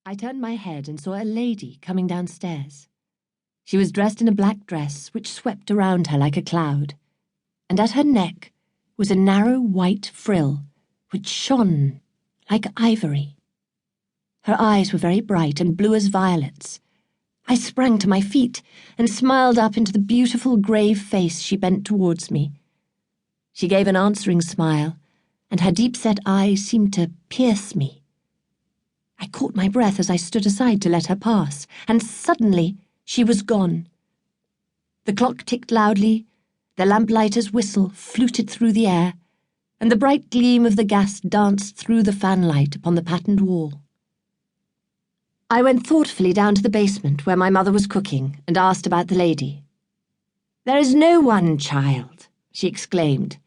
I turned my head and saw a lady coming downstairs. She was dressed in a black dress which swept around her like a cloud, and at her neck was a narrow white frill which shone like ivory. Her eyes were very bright and blue as violets. I sprang to my feet and smiled up into the beautiful grave face she bent towards me. She gave an answering smile, and her deep-set eyes seemed to pierce me. I caught my breath as I stood aside to let her pass, and suddenly she was gone. The clock ticked loudly, the lamplighter's whistle fluted through the air, and the bright gleam of the gas danced through the fanlight upon the patterned wall. I went thoughtfully down to the basement where my mother was cooking and asked about the lady. "There is no one, child," she exclaimed.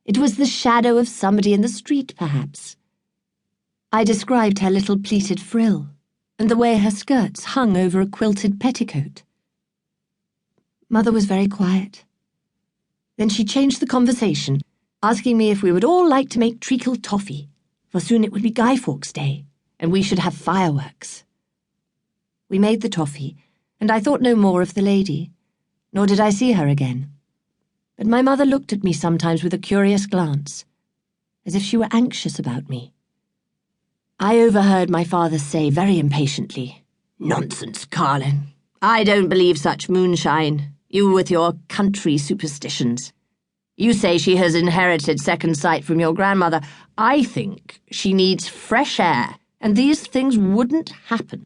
"It was the shadow of somebody in the street, perhaps." I described her little pleated frill, and the way her skirts hung over a quilted petticoat. Mother was very quiet. Then she changed the conversation, asking me if we would all like to make treacle toffee, for soon it would be Guy Fawkes' Day, and we should have fireworks. We made the toffee, and I thought no more of the lady, nor did I see her again. But my mother looked at me sometimes with a curious glance, as if she were anxious about me. I overheard my father say very impatiently, "Nonsense, Carlin. I don't believe such moonshine, you with your country superstitions. You say she has inherited second sight from your grandmother. I think she needs fresh air, and these things wouldn't happen."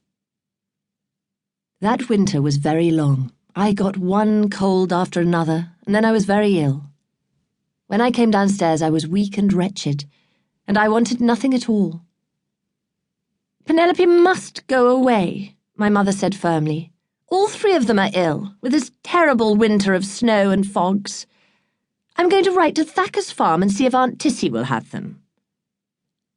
That winter was very long. I got one cold after another, and then I was very ill. When I came downstairs, I was weak and wretched, and I wanted nothing at all. "Penelope must go away," my mother said firmly. "All three of them are ill, with this terrible winter of snow and fogs. I'm going to write to Thacker's farm and see if Aunt Tissy will have them."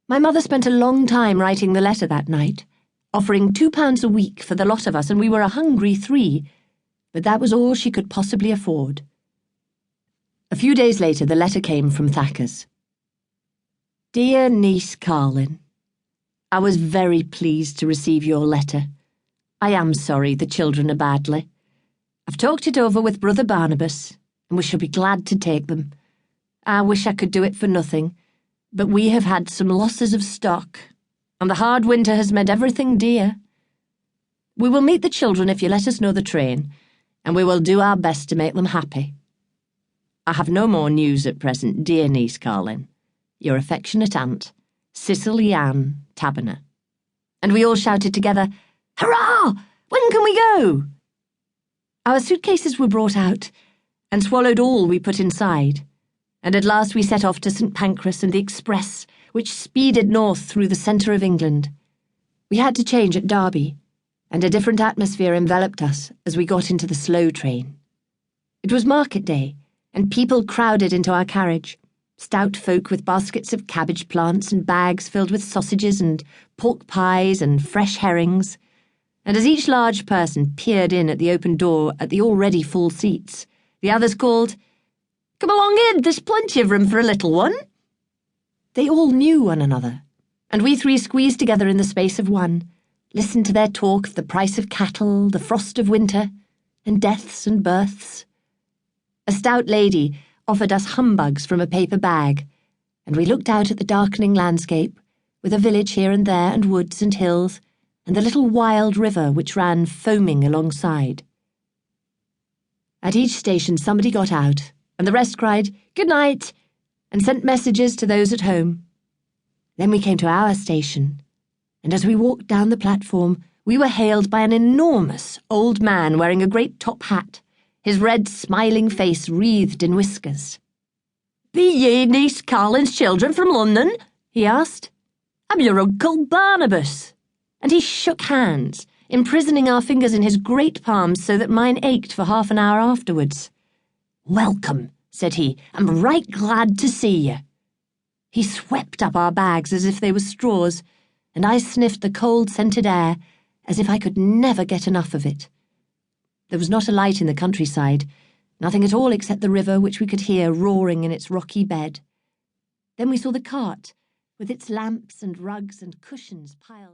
My mother spent a long time writing the letter that night, offering £2 a week for the lot of us, and we were a hungry 3, but that was all she could possibly afford. A few days later, the letter came from Thacker's. "Dear niece Carlin, I was very pleased to receive your letter. I am sorry the children are badly. I've talked it over with Brother Barnabas, and we shall be glad to take them. I wish I could do it for nothing, but we have had some losses of stock, and the hard winter has made everything dear. We will meet the children if you let us know the train, and we will do our best to make them happy. I have no more news at present, dear niece Carlin. Your affectionate aunt, Cicely Ann Taberner." And we all shouted together, "Hurrah! When can we go?" Our suitcases were brought out, and swallowed all we put inside, and at last we set off to St. Pancras and the express, which speeded north through the centre of England. We had to change at Derby, and a different atmosphere enveloped us as we got into the slow train. It was market day, and people crowded into our carriage. Stout folk with baskets of cabbage plants and bags filled with sausages and pork pies and fresh herrings, and as each large person peered in at the open door at the already full seats, the others called, "Come along in, there's plenty of room for a little one." They all knew one another, and we 3 squeezed together in the space of one, listened to their talk of the price of cattle, the frost of winter, and deaths and births. A stout lady offered us humbugs from a paper bag, and we looked out at the darkening landscape, with a village here and there and woods and hills, and the little wild river which ran foaming alongside. At each station somebody got out, and the rest cried, "Good night," and sent messages to those at home. Then we came to our station, and as we walked down the platform, we were hailed by an enormous old man wearing a great top hat, his red, smiling face wreathed in whiskers. "Be ye niece Carlin's children from London?" he asked. "I'm your Uncle Barnabas." And he shook hands, imprisoning our fingers in his great palms so that mine ached for half an hour afterwards. "Welcome," said he. "I'm right glad to see you." He swept up our bags as if they were straws, and I sniffed the cold, scented air as if I could never get enough of it. There was not a light in the countryside, nothing at all except the river which we could hear roaring in its rocky bed. Then we saw the cart, with its lamps and rugs and cushions piled